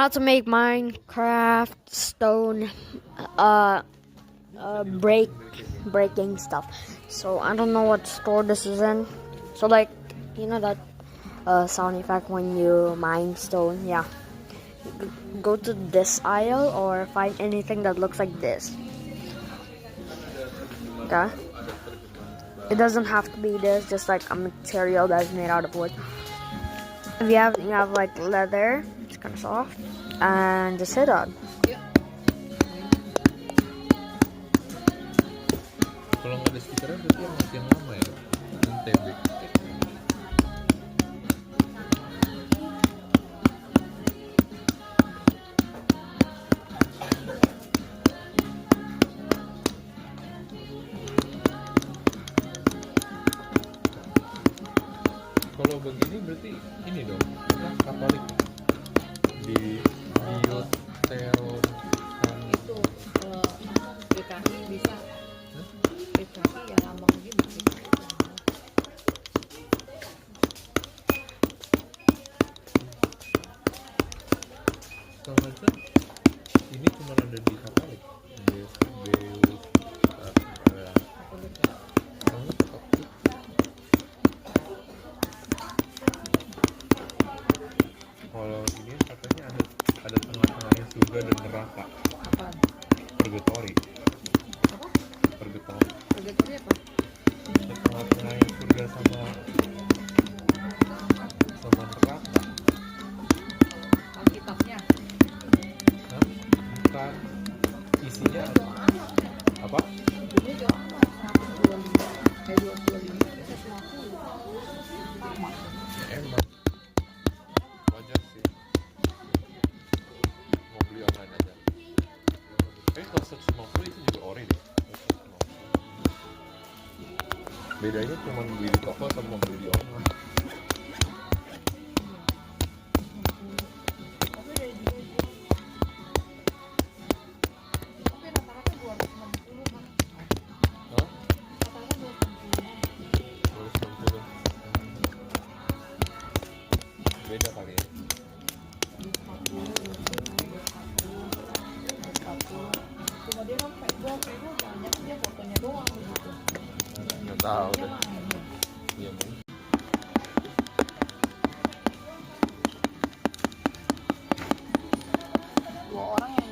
how to make Minecraft stone breaking stuff. So I don't know what store this is in. So like, you know that sound effect when you mine stone? Yeah. Go to this aisle or find anything that looks like this. Okay. It doesn't have to be this, just like a material that's made out of wood. If you have like leather, it's kind of soft, and just hit on. Kalau nggak ada stikernya berarti masih yang lama ya, NTB. Kalau begini berarti ini dong, Katolik di bioteron itu PKI bisa PKI ya lambang gitu. Kalau nggak ini cuma ada di Katolik. Kalau ini katanya ada tengah-tengahnya surga dan neraka. Apaan? Purgatory. Apa? Purgatory. Purgatory apa? Tengah-tengahnya surga sama neraka. Alkitabnya. Hah? Bukan. Isinya apa? Ini doang 125 kayak 225 itu 150 sama. Emang wajar sih, mau beli online aja. Kalau 150 itu juga ori deh. 150. Bedanya cuma beli di toko sama beli di online. Tapi rata-rata 260 kan. Hah? Rata-rata 260. 260. Beda kali ya. 240. Cuma dia kan Facebook banyak dia fotonya doang gitu. Nggak tahu deh. Iya mungkin. Dua orang yang